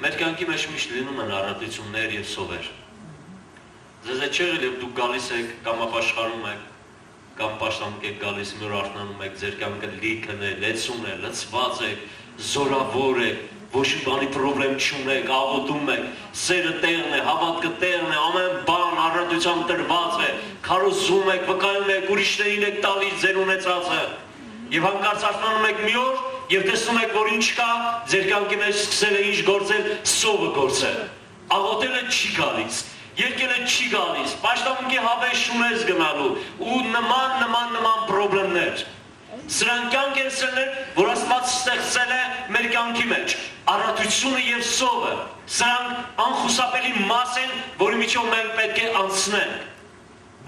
Մեր կյանքի մեջ միշտ լինում են առատություններ եւ սովեր։ Ձեզ է չեղել եւ դուք գալիս եք կամ ապաշխարում եք, կամ պաշտամք եք գալիս, մի օր արթնանում եք, ձեր կյանքը լիքն է, լեցուն է, լցված եք, զորավոր եք, ոչ մի բանի պրոբլեմ չունեք, աղոթում եք, սերը տեղն է, հավատքը տեղն է, ամեն բան առատության տրված է, քարոզում եք, վկայում եք, ուրիշներին եք տալիս ձեր ունեցածը։ Եվ հանկարծ արթնանում եք մի օր եւ տեսնում եք, որ ինչ կա, ձեր կյանքի մեջ սկսել է ինչ գործել, սովը գործել։ Աղոթելը չի գալիս, երկելը չի գալիս, պաշտամունքի հավես ունես գնալու ու նման պրոբլեմներ։ Սրանք կյանք են սերներ, որ Աստված ստեղծել է մեր կյանքի մեջ, առատությունը եւ սովը։ Սրանք անխուսափելի մաս են, որի միջով մենք պետք է անցնենք։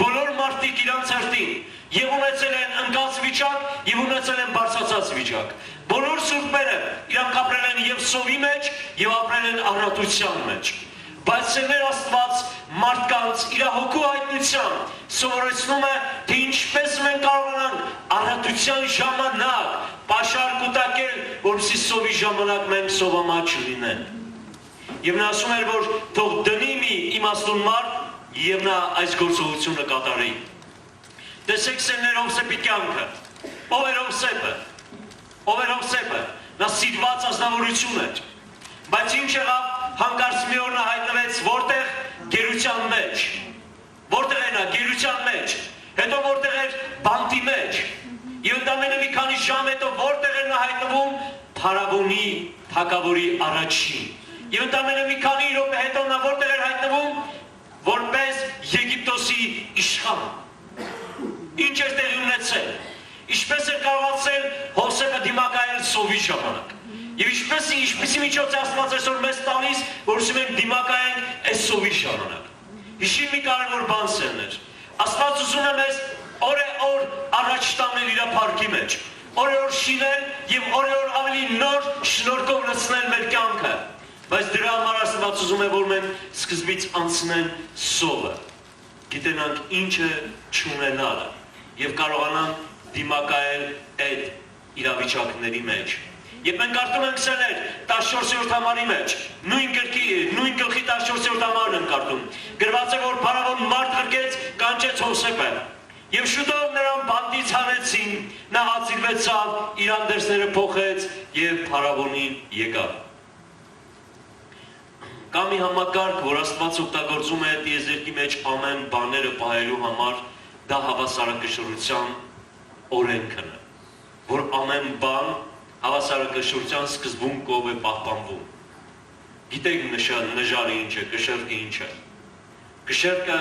Բոլոր մարդիկ իրանց հերթին եւ ունեցել են ընկած վիճակ եւ ունեցել են բարձրացած վիճակ։ Բոլոր սուրբերը իրանք ապրել են եւ սովի մեջ եւ ապրել են առատության մեջ։ Բայց Սերներ Աստված մարդկանց իր հոգու հայտնությամբ սովորեցնում է, թե ինչպես մենք կարողանանք առատության ժամանակ պաշար կուտակել, որպեսզի սովի ժամանակ մենք սովամաչ լինենք։ Եվ նա ասում էր, որ թող դնի մի իմաստուն մարդ եւ նա այս գործողությունը կատարի։ Տեսեք Սերներ Հովսեփի կյանքը։ Ով էր Հովսեփը։ Ով էր Հովսեփը։ Նա սիրված ազնվորություն էր։ Բայց ինչ եղավ, հանկարծ մի օր նա հայտնվեց որտեղ գերության մեջ։ Որտեղ է նա գերության մեջ։ Հետո որտեղ էր բանտի մեջ։ Եվ ընդամենը մի քանի ժամ հետո որտեղ էր նա հայտնվում Փարավոնի թագավորի առաջին։ Եվ ընդամենը մի քանի րոպե հետո նա որտեղ էր հայտնվում որպես Եգիպտոսի իշխան։ Ինչ էր տեղի ունեցել։ Ինչպես էր կարողացել Հովսեփը դիմակայել սովի ժամանակ։ Եվ ինչպեսի միջոց է Աստված այսօր մեզ տալիս, որովհետև մենք դիմակայենք այս սովի ժամանակ։ Հիշի մի կարևոր բան Սերներ։ Աստված ուզում է մեզ օր առաջ տանել իր փառքի մեջ։ Օր շինել եւ օր ավելի նոր շնորհքով լցնել մեր կյանքը։ Բայց դրա համար Աստված ուզում է, որ մենք սկզբից անցնենք սովը։ Գիտենանք ինչը չունենալը եւ կարողանանք դիմակայել այդ իրավիճակների մեջ։ Եվ մենք կարդում ենք Սերներ 14-րդ համարի մեջ, նույն գլխի 14-րդ համարն ենք կարդում։ Գրված է, որ Փարավոն մարդ ղրկեց, կանչեց Հովսեփը։ Եվ շուտով նրան բանտից հանեցին, նա հացիրվեցավ, իր անդերսները փոխեց եւ Փարավոնին եկավ։ Կա մի համակարգ, որ Աստված օգտագործում է տիեզերքի մեջ ամեն բաները պահելու համար, դա հավասարակշռության օրենքն է, որ ամեն բան հավասարակշռության սկզբունքով է պահպանվում։ Գիտեք նժարը ինչ է, կշեռքը ինչ է։ Կշեռքը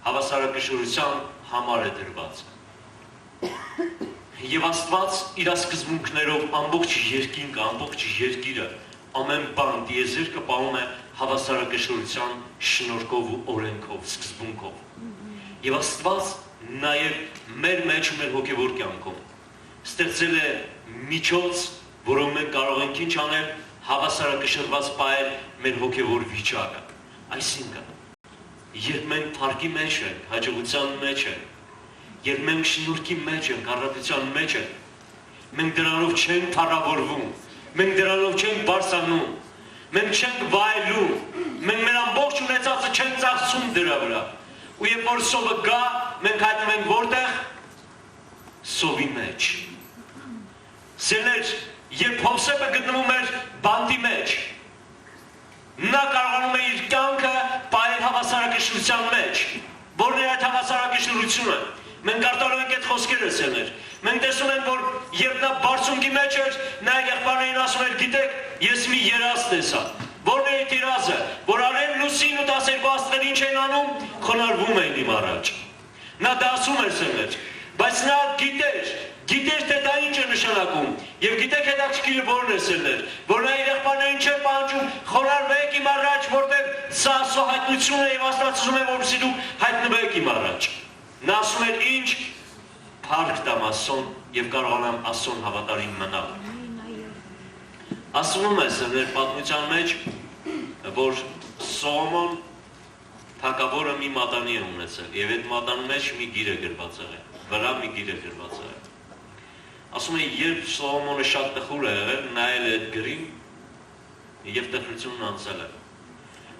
հավասարակշռության համար է դրված։ Եվ Աստված իր սկզբունքներով ամբողջ երկինքը, ամբողջ երկիրը, ամեն բան տիեզերքը պահում է հավասարակշռության շնորհքով ու օրենքով, սկզբունքով։ Եվ Աստված նաև մեր մեջ ու մեր հոգևոր կյանքում ստեղծել է միջոց, որով մենք կարող ենք ինչ անել, հավասարակշռված պահել մեր հոգևոր վիճակը։ Այսինքն, երբ մենք փառքի մեջ ենք, հաջողության մեջ ենք, երբ մենք շնորհքի մեջ ենք, առատության մեջ ենք, մենք դրանով չենք թառավորվում, մենք դրանով չենք բարձրանում, մենք չենք վայելում, մենք մեր ամբողջ ունեցածը չենք ծախսում դրա վրա։ Ու երբ որ սովը գա, մենք հայտնվում ենք որտեղ։ Սովի մեջ։ Սերներ, երբ Հովսեփը գտնվում էր բանտի մեջ, նա կարողանում է իր կյանքը պահել հավասարակշռության մեջ։ Որն է այդ հավասարակշռությունը։ Մենք կարդալու ենք այդ խոսքերը Սերներ։ Մենք տեսնում ենք, որ երբ նա բարձունքի մեջ էր, նա եղբայրներին ասում էր, գիտեք, ես մի երազ տեսա։ Որն է այդ երազը, որ արև լուսին ու 12 աստղեր ինչ են անում, խոնարհվում էին իմ առաջ։ Նա դա ասում էր Սերներ, բայց նա գիտեր թե դա ինչ է նշանակում։ Եվ գիտեք հետաքրքիրը որն է Սերներ, որ նա իր եղբայրներին չէ պահանջում, խոնարհվեք իմ առաջ, որտեղ սա հայտնություն է եւ Աստված ուզում է, որպեսզի դուք հայտնվեք իմ առաջ։ Նա ասում էր ինչ փառք տամ Աստծուն եւ կարողանամ Աստծուն հավատարիմ մնալ։ Ասում է Սերներ պատմության մեջ, որ Սողոմոն թագավորը մի մատանի է ունեցել եւ այդ մատանի մեջ մի գիր է գրված եղել, վրա մի գիր է գրված եղել։ Ասում է երբ Սողոմոնը շատ տխուր է եղել, նայել է այդ գրին եւ տխրությունն անցել է։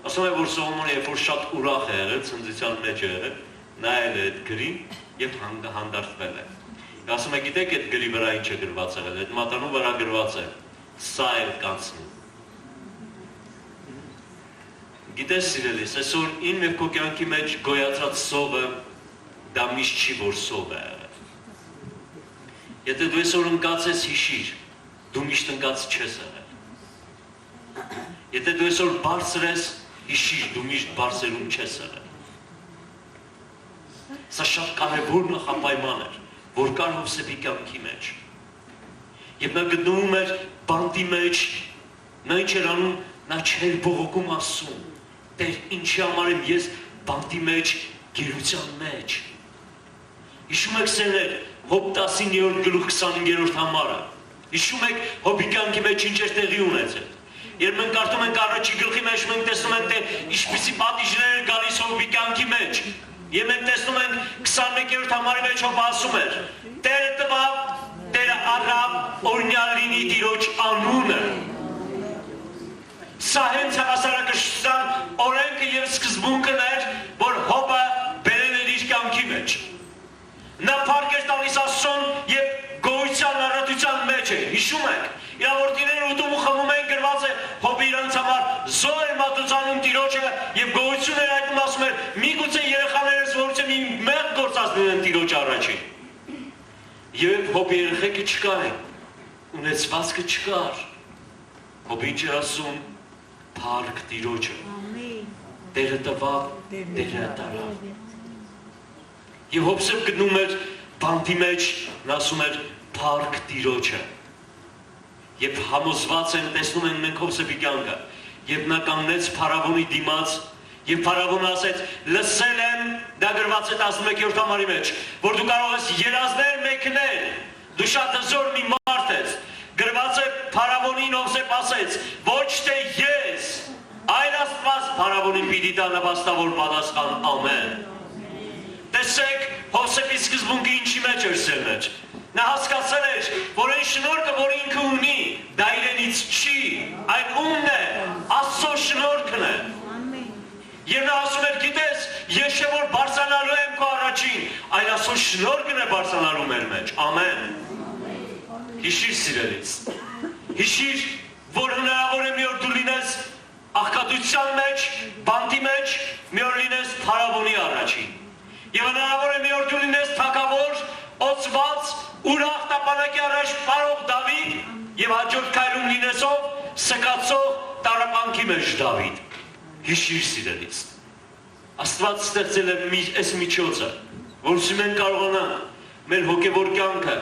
Ասում է, որ Սողոմոնը երբ որ շատ ուրախ է եղել, ցնծության մեջ է եղել, նայել է այդ գրին եւ հանդարտվել է։ Ասում է, գիտեք այդ գրի վրա ինչ է գրված եղել, այդ մատանու վրա գրված է, սա էլ կանցնի։ Գիտես սիրելիս, այսօր իմ եւ քո կյանքի մեջ գոյացած սովը դա միշտ չի որ սով է եղել։ Եթե դու այսօր ընկած ես, հիշիր, դու միշտ ընկած չես եղել։ Եթե դու այսօր բարձր ես, հիշիր, դու միշտ բարձրում չես եղել։ Սա շատ կարևոր նախապայման էր, որ կար Հովսեփի կյանքի մեջ։ Եվ նա գտնվում էր բանտի մեջ, նա ինչ էր անում, նա չէր բողոքում ասում, Տեր, ինչի համար եմ ես բանտի մեջ, գերության մեջ։ Հիշում եք սերներ, Հոբ 19-րդ գլուխ 25-րդ համարը։ Հիշում եք Հոբի կյանքի մեջ ինչ էր տեղի ունեցել։ Երբ մենք կարդում ենք առաջի գլխի մեջ, մենք տեսնում ենք, թե ինչպիսի պատիժներ էր գալիս Հոբի կյանքի մեջ։ Եվ մենք տեսնում ենք 21-րդ համարի մեջ Հոբ ասում էր. Տերը տվավ, Տերը առավ, օրհնյալ լինի Տիրոջ անունը։ Սա հենց հավասարակշռության օրենքը եւ սկզբունքն էր, որ Հոբը բերել էր իր կյանքի մեջ։ Նա փառք էր տալիս Աստծուն եւ գոյության առատության մեջ է։ Հիշում եք, իրավորտիները ուտում ու խմում են, գրված է Հոբը իրանց համար զոհ էր մատուցանում Տիրոջը եւ գոյություն էր այդում ասում էր՝ միգուցե երեխաներս որից մի մեղ գործած լինեն Տիրոջ առաջին։ Եվ Հոբի երեխեքը չկար, ունեցվածքը չկար։ Հոբի ինչ էր ասում, փառք Տիրոջը։ Տերը տվավ, Տերը տարավ։ Եվ Հովսեփ գտնում էր բանտի մեջ, նա ասում էր փառք Տիրոջը։ Եվ համոզված են, տեսնում են մենք Հովսեփի կյանքը, եւ նա կանգնեց փարավոնի դիմաց, եւ փարավոնը ասեց. լսել եմ, դա գրված է 11-րդ համարի մեջ, որ դու կարող ես երազներ մեկնել, դու շատ հզոր մի մարդ ես։ Գրված է փարավոնին Հովսեփ ասեց. ոչ թե ես, այլ Աստված փարավոնին պիտի տա նպաստավոր պատասխան, ամեն։ Տեսեք, Հովսեփի սկզբունքը ինչի մեջ էր սերներ։ Նա հասկացել էր, որ այն շնորհքը, որ ինքը ունի, դա իրենից չի, այն ումն է, Աստծո շնորհքն է։ Եվ նա ասում էր, գիտես, ես չէ որ բարձրանալու եմ քո առաջին, այլ Աստծո շնորհքն է բարձրանալու մեր մեջ, ամեն։ Հիշիր սիրելիս, հիշիր, որ հնարավոր է մի օր դու լինես աղքատության մեջ, բանտի մեջ, մի օր լինես փարավոնի առաջին։ Եվ հնարավոր է մի օր դու լինես թագավոր, օծված, ուրախ տապանակի առաջ պարող Դավիթ եւ հաջորդ քայլում լինես ով սկացող տառապանքի մեջ Դավիթ։ Հիշիր սիրելիս, Աստված ստեղծել է այս միջոցը, որովհետեւ մենք կարողանանք մեր հոգեվոր կյանքը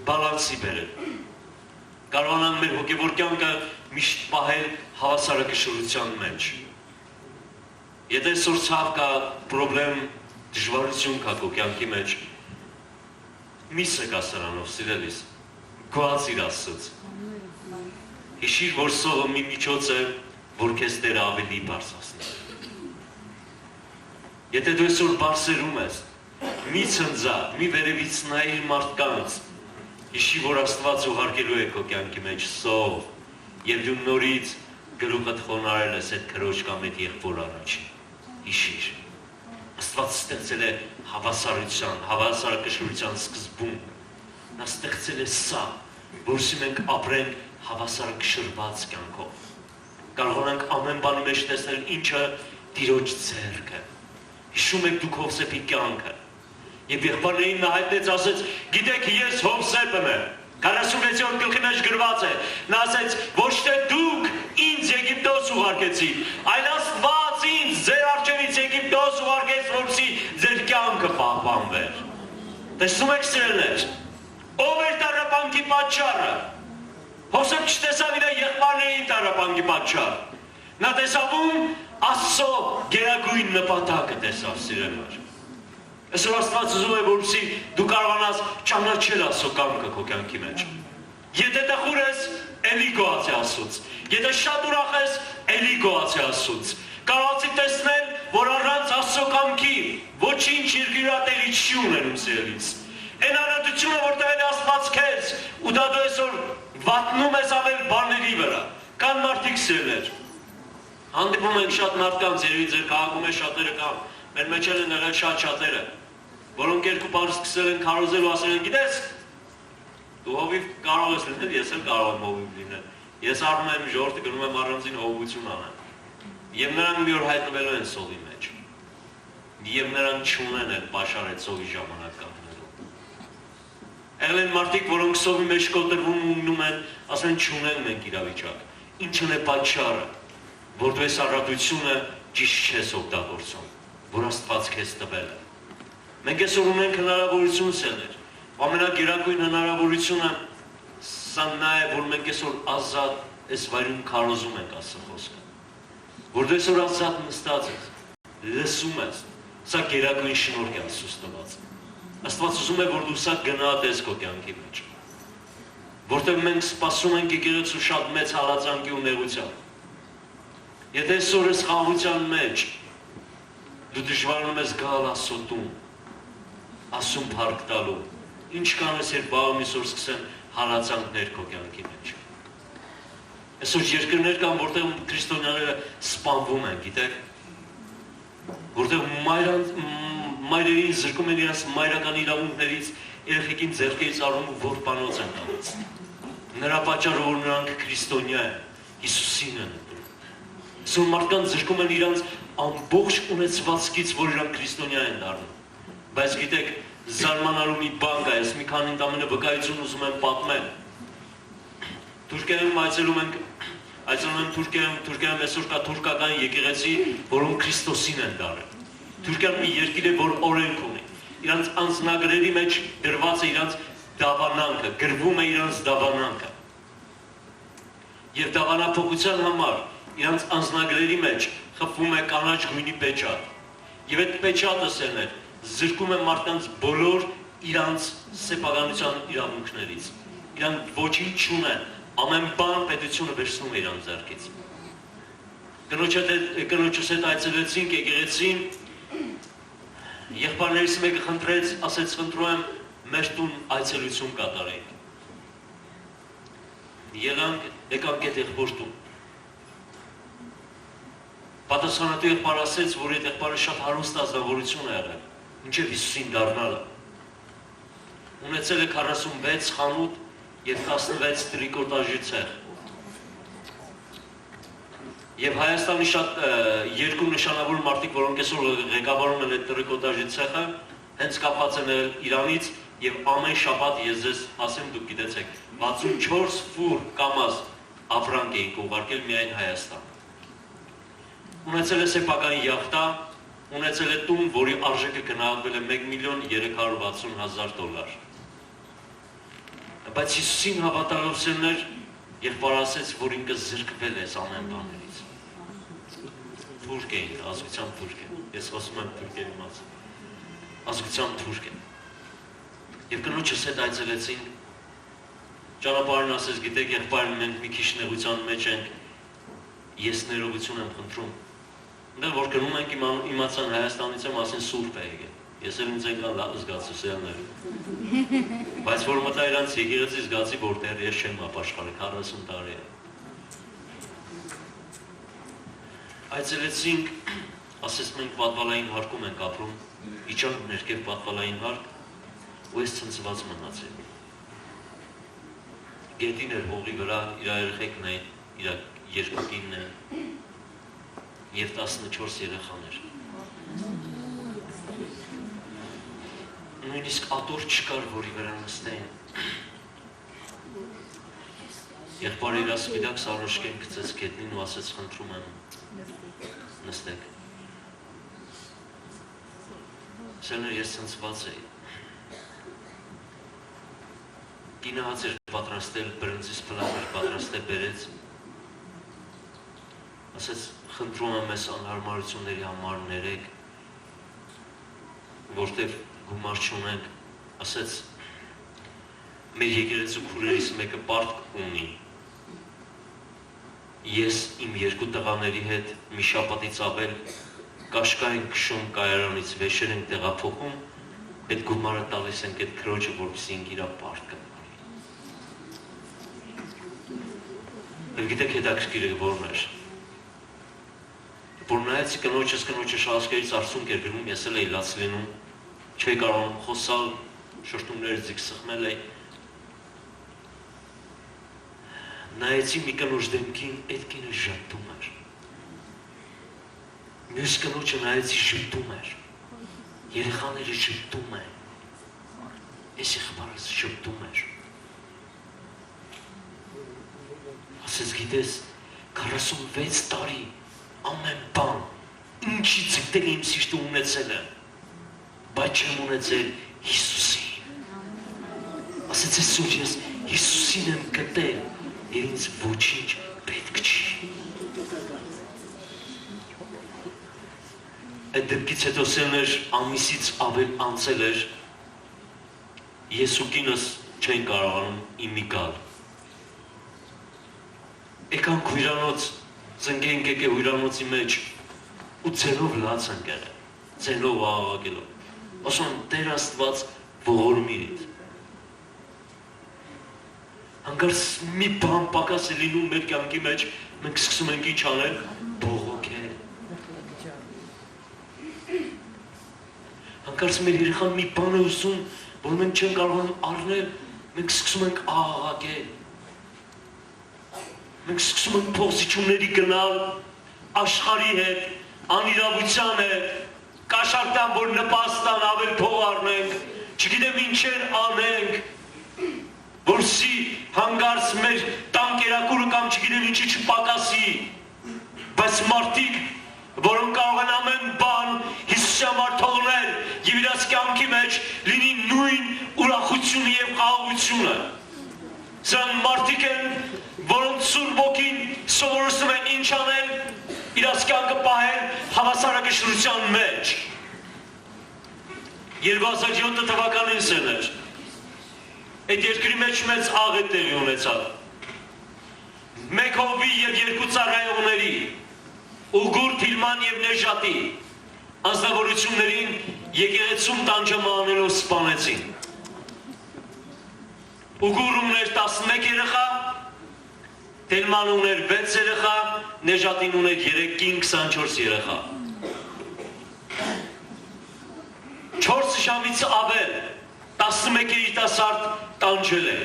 բալանսի բերել։ Կարողանանք մեր հոգեվոր կյանքը միշտ պահել հավասարակշռության մեջ։ Եթե այսօր ցավ կա, պրոբլեմ, դժվարություն կա քո կյանքի մեջ, մի սկա սրանով, սիրելիս, գոհացիր Աստծուց։ Հիշիր, որ սովը մի միջոց է, որ քեզ Տերը ավելի բարձրացնի։ Եթե դու այսօր բարձրում ես, մի ցնծա, մի վերևից նայիր մարդկանց, հիշի, որ Աստված ուղարկելու է քո կյանքի մեջ սով, եւ դու նորից գլուխդ խոնարհել ես այդ քրոջ կամ այդ եղբոր առաջին։ Հիշիր, Աստված ստեղծել է հավասարության, հավասարակշռության սկզբունք։ Նա ստեղծել է սա, որսի մենք ապրենք հավասարակշռված կյանքով։ Կարողանանք ամեն բանի մեջ տեսնել ինչը Տիրոջ ձեռքը։ Հիշում եք դուք Հովսեփի կյանքը։ Եվ եղբայրներին նա հայտնեց, ասեց. գիտեք, ես Հովսեփն եմ։ 46-րդ գլխի մեջ գրված է։ Նա ասեց. ոչ թե դուք ինձ Եգիպտոս ուղարկեցիք, այլ Աստված ինձ ձեր առջևից Եգիպտոս ուղարկեց, որպեսզի ձեր կյանքը պահպանվեր։ Տեսնում եք սիրելիներ, ով էր տառապանքի պատճառը։ Հովսեփ չտեսավ իր եղբայրներին տառապանքի պատճառ։ Նա տեսավ Աստծո գերագույն նպատակը տեսավ սիրելիներ։ Այսօր Աստված ուզում է, որպեսզի դու կարողանաս ճանաչել Աստծո կամքը քո կյանքի մեջ։ Եթե տխուր ես, էլի գոհացի Աստծուց։ Եթե շատ ուրախ ես, էլի գոհացի Աստծուց։ Կարողացի տեսնել, որ առանց Աստծո կամքի ոչինչ երկրատելի չի ունենում սիրելիս։ Այն առատությունը, որ տվել է Աստված քեզ, ու դա դու այսօր վատնում ես ավել բաների վրա, Կան մարդիկ սերներ, հանդիպում ենք շատ մարդկանց, երևի ձեր քաղաքում է շատերը կան, մեր մեջ են եղել շատ շատերը, որոնք երկու բառ սկսել են քարոզել ու ասել են, գիտես, դու հովիվ կարող ես լինել, ես էլ կարող եմ հովիվ լինել, ես առնում եմ ժողովուրդը գնում եմ առանձին հովություն անեմ, եւ նրանք մի օր հայտնվելու են սովի մեջ, եւ նրանք չունեն այդ պաշար այդ սովի ժամանակ կանգնելու։ Եղել են մարդիկ, որոնք սովի մեջ կոտրվում ու մնում են, ասում են չունեն մենք իրավիճակ, ինչն է պատճառը, որ դու այս առատությունը ճիշտ չես օգտագործում, որ Աստված քեզ տվել է։ Մենք այսօր ունենք հնարավորություն սերներ, ամենագերագույն հնարավորությունը սա նա է, որ մենք այսօր ազատ այս վայրում քարոզում ենք Աստծո խոսքը, որ դու այսօր ազատ նստած ես, լսում ես, սա գերագույն շնորհք է Աստծուց տված։ Աստված ուզում է, որ դու սա գնահատես քո կյանքի մեջ, որտեղ մենք սպասում ենք եկեղեցու շատ մեծ հալածանքի ու նեղության։ Եթե այսօր այս խաղաղության մեջ դու դժվարանում ես գալ Աստծո տուն, Աստծուն փառք տալու, ինչ կանես, երբ վաղը մի օր սկսեն հալածանքներ քո կյանքի մեջ։ Այսօր երկրներ կան, որտեղ քրիստոնյաները սպանվում են, գիտեք, որտեղ մայրերին զրկում են իրենց մայրական իրավունքներից, երեխեքին ձեռքերից առնում ու որդանոց են տալիս։ Նրա պատճառը, որ նրանք քրիստոնյա են, Հիսուսին են ընտրում։ Այսօր մարդկանց զրկում են իրենց ամբողջ ունեցվածքից, որ իրանք քրիստոնյա են դառնում։ Բայց գիտեք, զարմանալու մի բան կա, ես մի քանի ընդամենը վկայություն ուզում եմ պատմել։ Թուրքիայում այցելում եմ Թուրքիայում այսօր կա թուրքական եկեղեցի, որոնք Քրիստոսին են դարել։ Թուրքիան մի երկիր է, որ օրենք ունի։ Իրանց անձնագրերի մեջ գրված է իրանց դավանանքը, գրվում է իրանց դավանանքը։ Եվ դավանափոխության համար իրանց անձնագրերի մեջ խփվում է կանաչ գույնի պեչատ։ Եվ այդ պեչատը սերներ զրկում է մարդկանց բոլոր իրանց սեփականության իրավունքներից։ Իրանք ոչինչ չունեն, ամեն բան պետությունը վերցնում է իրանց ձեռքից։ Կնոջս հետ այցելեցինք եկեղեցին, եղբայրներից մեկը խնդրեց, ասեց խնդրում եմ մեր տուն այցելություն կատարենք։ Եկանք այդ եղբոր տուն։ Պատասխանատու եղբայրը ասեց, որ այդ եղբայրը շատ հարուստ ազնվորություն է եղել, մինչև Հիսուսին դառնալը։ Ունեցել է 46 խանութ և 16 տրիկոտաժի ցեղ։ Եվ Հայաստանի շատ երկու նշանավոր մարդիկ, որոնք այսօր ղեկավարում են այդ տրիկոտաժի ցեղը, հենց կապված են Իրանից եւ ամեն շաբաթ ես ձեզ ասեմ, դուք գիտեցեք, 64 ֆուր կամազ ապրանք էինք ուղարկել միայն Հայաստան։ Ունեցել է սեփական յախտա, ունեցել է տուն, որի արժեքը գնահատվել է $1,360,000 $։ Բայց Հիսուսին հավատալով սերներ եղբայրը ասեց, որ ինքը զրկվել է ամեն բաներից։ Թուրք էին, ազգության թուրք են, ես խոսում եմ թուրքերի մասին, ազգության թուրք են։ Եվ կնոջս հետ այցելեցինք, ճանապարհին ասեց, գիտեք, եղբայրը մենք մի քիչ նեղության մեջ ենք, ես ներողություն եմ խնդրում։ Այնտեղ որ գնում ենք իմացան Հայաստանից եմ, ասեն սուրբ է եկել։ Ես էլ ինձ եկան զգացուցիալներ։ Բայց որ մտա իրանց եկեղեցի զգացի, որ դեռ ես չեմ ապաշխարել, 40 տարի է։ Այցելեցինք, ասես մենք պատվալային հարկում ենք ապրում, իջանք ներքև պատվալային հարկ, ու ես ցնցված մնացի։ Գետին էր հողի վրա, իր երեխեքն էին, իր երկուքինն են, և 14 երեխաներ։ Նույնիսկ ատոր չկար, որի վրա նստեին։ Եղբայրը իր սպիտակ սառնոջկեն գցեց գետնին ու ասեց խնդրում եմ նստեք։ Սերներ ես ցնցված էի։ Կինը հաց էր պատրաստել, բրնձից փլավ էր պատրաստել, բերեց։ Ասեց խնդրում եմ ես անհարմարությունների համար ներեք, որտև գումար չունենք, ասեց մեր եկեղեցու քուրերից մեկը պարտք ունի։ Ես իմ երկու տղաների հետ մի շաբաթից ավել կաշկա ենք քշում կայարանից, վեշեր ենք տեղափոխում, այդ գումարը տալիս ենք այդ քրոջը, որպեսզի ինք իրա պարտքը Եվ գիտեք հետաքրքիրը որն էր։ Որ նայեցի կնոջը շահասկերից արցունք էր գրում, ես էլ էի լաց լինում, չէի կարողանում խոսալ, շշտումներից ձիգ սխմել էի։ Նայեցի մի կնոջ դեմքին, այդ կինը ժպտում էր։ Մյուս կնոջը նայեցի ժպտում էր։ Երեխաները ժպտում են։ Ես եղբայրս ժպտում էր։ Ասես գիտես, 46 տարի ամեն բան, ինչից եկտել իմ սիրտը ունեցել եմ, բայց չեմ ունեցել Հիսուսին։ Ասեց այսօր ես Հիսուսին եմ գտել, և ինձ ոչինչ պետք չի։ Այդ դեպքից հետո սերներ ամիսից ավել անցել էր, ես ու կինս չեն կարողանում իմի գալ։ Եկանք հույրանոց, ծնգենք եկե հույրանոցի մեջ ու ձենով լաց ենք եղել, ձենով աղաղակելով։ Ասում Տեր Աստված ողորմ իրիդ։ Հանկարծ մի բան պակաս է լինում մեր կյանքի մեջ, մենք սկսում ենք ինչ անել, բողոքել։ Հանկարծ մեր երեխան մի բան է ուզում, որ մենք չենք կարողանում առնել, մենք սկսում ենք աղաղակել։ Մենք սկսում ենք փոխզիջումների գնալ աշխարհի հետ, անիրավության հետ, կաշառտան, որ նպաստան ավել փող առնենք, չգիտեմ ինչեր անենք, որսի հանգարց մեր տան կերակուրը կամ չգիտեմ ինչի չպակասի, բայց մարդիկ, որոնք կարող են ամեն բան Հիսուսի համար թողնել և իրաց կյանքի մեջ լինի նույն ուրախությունը և խաղաղությունը։ Սրանք մարդիկ են, որոնց Սուրբ Ոգին սովորեցնում է ինչ անել, իրաց կյանքը պահել հավասարակշռության մեջ։ 2007 թվականին սերներ, այդ երկրի մեջ մեծ աղ է տեղի ունեցավ։ Մեկ հովվի և երկու ծառայողների, Ուղգուր, Թիլման և Նեժատի անձնավորություններին եկեղեցում տանջանելով սպանեցին։ Ուղգուր ուներ 11 երեխա, Թիլման ուներ 6 երեխա, Նեժատին ուներ 3 կին 24 երեխա։ 4 ժամից ավել 11 երիտասարդ տանջել է։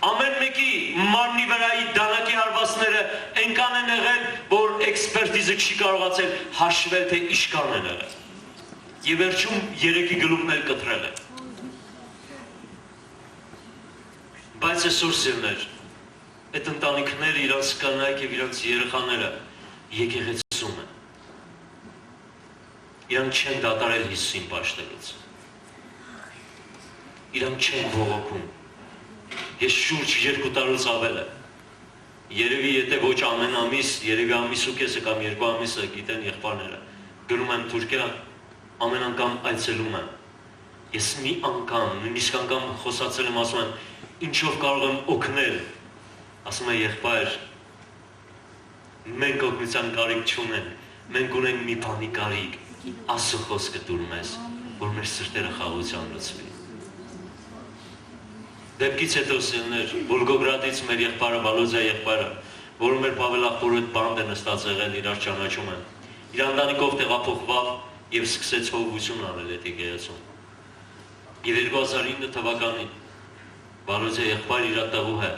Ամեն մեկի մարմնի վրայի դանակի հարվածները այնքան են եղել, որ էքսպերտիզը չի կարողացել հաշվել, թե ինչքան են եղել։ Եվ վերջում 3-ի գլուխն էլ կտրել է։ Բայց այսօր սիրներ, այդ ընտանիքները, իրանց կանայք և իրանց երեխաները եկեղեցում են։ Իրանք չեն դատարել Հիսուսին պաշտելուց։ Իրանք չեն բողոքում։ Ես շուրջ 2 տարուց ավել է։ Երևի եթե ոչ ամեն ամիս, երևի ամիս ու կեսը կամ 2 ամիսը գիտեն եղբայրները, գնում եմ Թուրքիա, ամեն անգամ այցելում եմ։ Ես մի անգամ, նույնիսկ անգամ խոսացել եմ, ասում եմ, ինչով կարող եմ օգնել, ասում եմ եղբայր, մենք օգնության կարիք չունենք, մենք ունենք մի բանի կարիք, Աստծո խոսքը դուր մեզ, որ մեր սրտերը խաղաղության լցվի։ Դեպքից հետո սիրներ, Վոլգոգրադից մեր եղբայրը, Վալոզիա եղբայրը, որը մեր Պավելախորը բանդ է նստած եղել, իրար ճանաչում են։ Իր ընտանիքով տեղափոխվավ և սկսեց հովություն անել այդ եկեղեցում։ Եվ 2009 թվականին Վալոզիա եղբայրը իր տեղու հետ,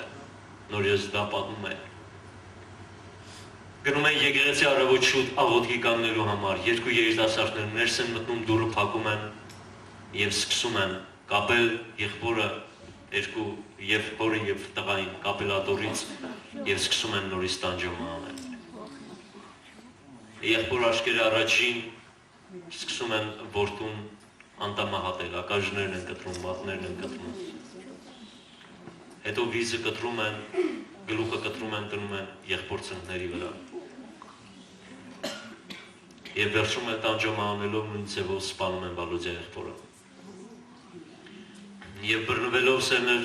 նոր ես դա պատմում է։ Գնում են եկեղեցի առավոտ շուտ աղոթքի կանգնելու համար, 2 երիտասարդներ ներս են մտնում, դուռը փակում են և սկսում են կապել եղբորը, և հորը և տղային կապելատորից և սկսում են նորից տանջում անել։ Եղբոր աշկերը առաջին սկսում են որդուն անտամահատել, ակաժներն են կտրում, մատներն են կտրում։ Հետո վիզը կտրում են, գլուխը կտրում են, տրում են եղբոր ծնկների վրա։ Եվ վերջում են տանջում անելով նույն ձևով սպանում են Վալոզիա եղբորը։ Եվ բռնվելով սերներ,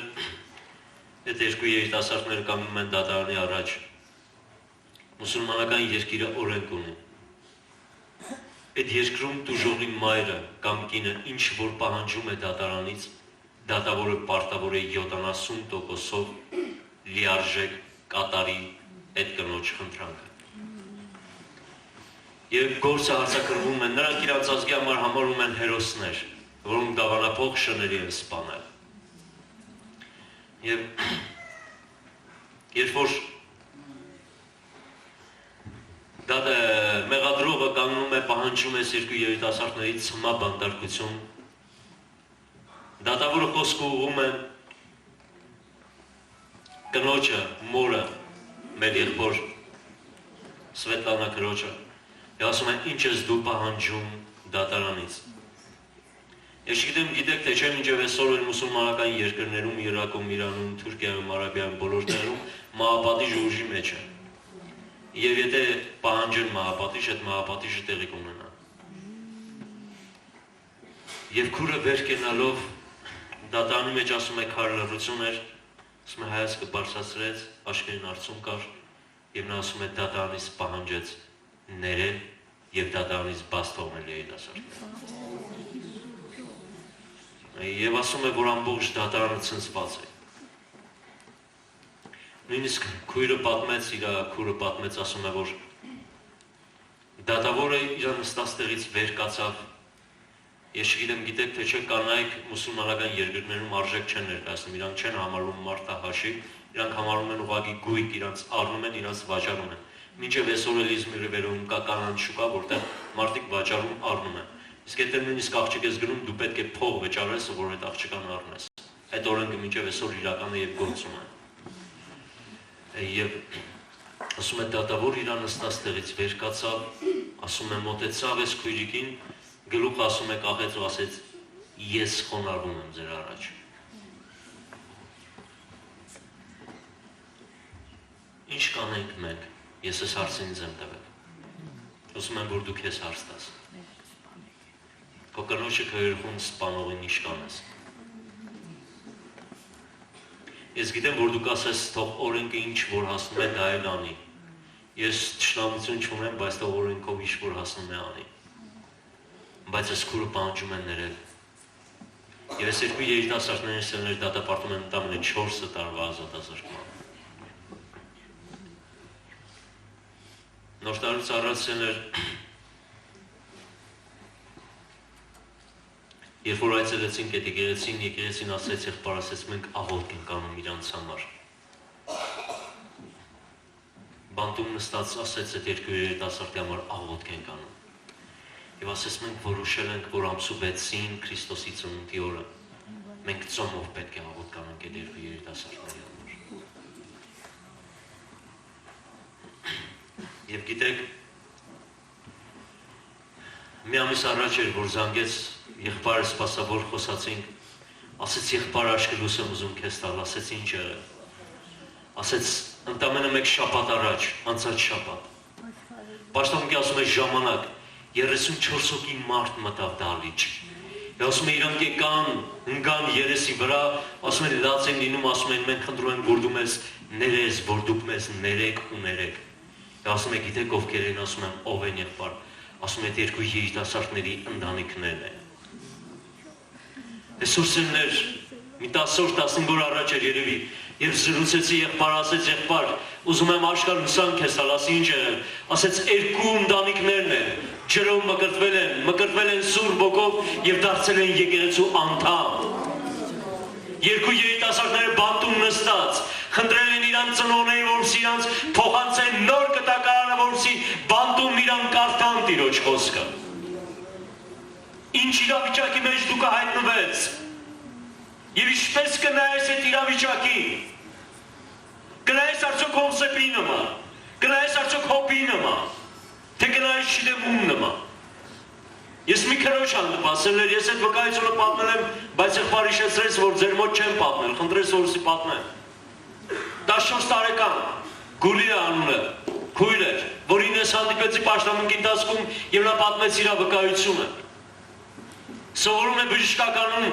այդ 2 երիտասարդները կանգնում են դատարանի առաջ։ Մուսուլմանական երկիրը օրենք ունի։ Այդ երկրում տուժողի մայրը կամ կինը ինչ որ պահանջում է դատարանից, դատավորը պարտավոր է 70%-ով լիարժեք կատարի այդ կնոջ խնդրանքը։ Եվ գործը հարցակրվում են, նրանք իրաց ազգի համար համարում են հերոսներ, որոնք դավանափող շների են սպանել։ Եվ երբ որ մեղադրողը կանգնում է, պահանջում է երկու երիտասարդներից ցմահ բանտարկություն, դատավորը խոսքը ուղղում է կնոջը, մորը, մեր եղբոր Սվետլանա կնոջը, եւ ասում են ինչ ես դու պահանջում դատարանից։ Ես չգիտեմ, գիտեք թե չէ, մինչև այսօր էլ մուսուլմանական երկրներում, Իրաքում, Իրանում, Թուրքիայում, Արաբիայում, բոլոր տեղերում մահապատիժ ուժի մեջ է։ Եվ եթե պահանջեն մահապատիժ, այդ մահապատիժը տեղի կունենա։ Եվ քուրը վեր կենալով դատարանի մեջ ասում է քար լռություն էր, ասում է հայացքը բարձրացրեց, աչքերին արցուն կար, եւ նա ասում է դատարանից պահանջեց ներել եւ դատարանից բաց թողնել երիտասարդը։ Եվ ասում է, որ ամբողջ դատարանը ցնցված է։ Նույնիսկ քույրը պատմեց, ասում է, որ դատավորը իր նստած տեղից վեր կացավ։ Ես չգիտեմ, գիտեք թե չէ, կանայք մուսուլմանական երկրներում արժեք չեն ներկայացնում, իրանք չեն համարում մարտահաշիվ, իրանք համարում են ուղղակի գույք, իրանք առնում են, իրանք վաճառում են։ Մինչև այսօր էլ Իզմիրի վերում կա կանանց շուկա, որտեղ մարդիկ վաճառում առնում են։ Իսկ եթե նույնիսկ աղջիկ ես գնում, դու պետք է փող վճարես, որ այդ աղջկան առնես։ Այդ օրենքը մինչև այսօր իրական է եւ գործում է։ Եվ ասում է դատավոր իրան նստած տեղից վեր կացավ, ասում է մոտեցավ այս քույրիկին, գլուխը ասում է կախեց ու ասեց ես խոնարհվում եմ ձեր առաջ։ Ինչ կանենք մենք, ես այս հարցին ինձ եմ տվել։ Ասում եմ, որ դու քեզ հարց տաս։ Քո կնոջը քո երեխուն սպանողին ինչ կանես։ Ես գիտեմ, որ դու կասես, թող օրենքը ինչ որ հասնում է, դա էլ անի։ Ես թշնամություն չունեմ, բայց թող օրենքով ինչ որ հասնում է անի։ Բայց այս քուրը պահանջում են ներել։ Եվ այս երկու երիտասարդների սերներ դատապարտում են ընդամենը 4 տարվա ազատազրկման։ Նոր տարուց առաջ սերներ, երբ որ այցելեցինք այդ եկեղեցին ասեց, եղբայր ասեց, մենք աղոթք ենք անում իրանց համար։ Բանտում նստած ասեց այդ երկու երիտասարդի համար աղոթք ենք անում։ Եվ ասես մենք որոշել ենք, որ ամսու 6-ին Քրիստոսի ծնունդի օրը մենք ծոմով պետք է աղոթք անենք այդ երկու երիտասարդների համար։ Եվ գիտեք, մի ամիս առաջ էր, որ զանգեց եղբայրը սպասավոր խոսացինք, ասեց եղբայր աչքը լույս եմ ուզում քեզ տալ, ասեց ինչ եղել։ Ասեց ընդամենը մեկ շաբաթ առաջ, անցած շաբաթ։ Պաշտոնքի ասում է ժամանակ 34 հոգի մարդ մտավ դահլիճ։ Եվ ասում է իրանք եկան, ընկան երեսի վրա, ասում են լաց են լինում, ասում են մենք խնդրում ենք, որ դու մեզ ներես, որ դուք մեզ ներեք ու ներեք։ Եվ ասում է գիտեք ովքեր են, ասում են ով են եղբայր, ասում է այդ երկու երիտասարդների ընտանիքներն են։ Այսօր սերներ, մի 10 օր 15 օր առաջ էր երևի, երբ զրուցեցի եղբայր, ասեց եղբայր, ուզում եմ աշխարհ լուսան քեզ տալ, ասի ինչ եղել, ասեց երկու ընտանիքներն են, ջրով մկրտվել են Սուրբ Ոգով եւ դարձել են եկեղեցու անդամ։ Երկու երիտասարդները բանտում նստած, խնդրել են իրան ծնողներին, որպեսզի իրանց փոխանցեն նոր կտակարանը, որպեսզի բանտում իրան կարդան Տիրոջ խոսքը։ Ինչ իրավիճակի մեջ դու կհայտնվես եւ ինչպես կնայես այդ իրավիճակին։ Կնայես արդյոք Հովսեփի նման, կնայես արդյոք Հոբի նման, թե կնայես չգիտեմ ում նման։ Ես մի քրոջ հանդիպասել ես այդ վկայությունը պատմել եմ, բայց եղբայրը հիշեցրեց, որ ձեր մոտ չեմ պատմել, խնդրեց որսի պատմեմ։ 14 տարեկան Գուլիա անունը, քույր էր, որին ես հանդիպեցի պաշտամունքի ընթացքում եւ նա պատմեց իր վկայությունը։ Սովորում է բժշկականում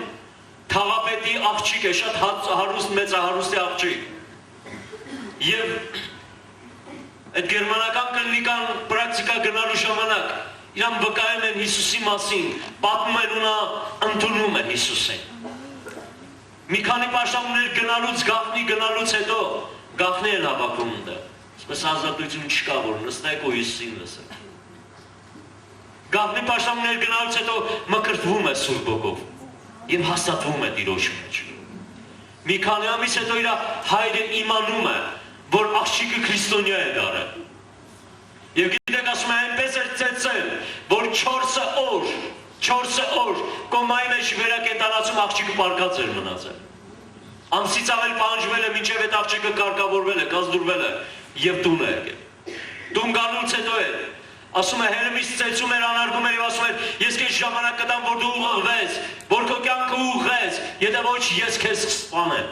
թաղապետի աղջիկ է, շատ հարուստ մեծահարուստ է աղջիկ։ Եվ այդ գերմանական կլինիկան պրակտիկա գնալու ժամանակ իրան վկայում են Հիսուսի մասին, պատմում են ու նա ընդունում է Հիսուսին։ Մի քանի պաշտամունքներ գնալուց, գաղտնի գնալուց հետո Գաղտնի են հավաքում ընդ է, ասպես ազատություն չկա, որ նստեք ու Հիսուսին լսեք։ Գաղտնի պաշտամներ գնալուց հետո մկրտվում է Սուրբ Հոգով և հաստատվում է Տիրոջ մեջ։ Մի քանի ամիս հետո իր հայրը իմանում է, որ աղջիկը քրիստոնյա է դարել։ Եվ գիտեք, ասում է, այնպես էր ծեծել, որ 4 օր կոմայի մեջ վերակենդանացում աղջիկը պարկած էր մնացել։ Ամսից ավել պահանջվել է, մինչև այդ աղջիկը կարգավորվել է, կազդուրվել է և տուն է եկել։ Տուն գալուց հետո է, ասում է, հերմից ծեծում էր, անարգում էր և ասում էր, ես քեզ ժամանակ կտամ, որ դու ուղղվես, որ քո կյանքը ուղղես, եթե ոչ ես քեզ կսպանեմ։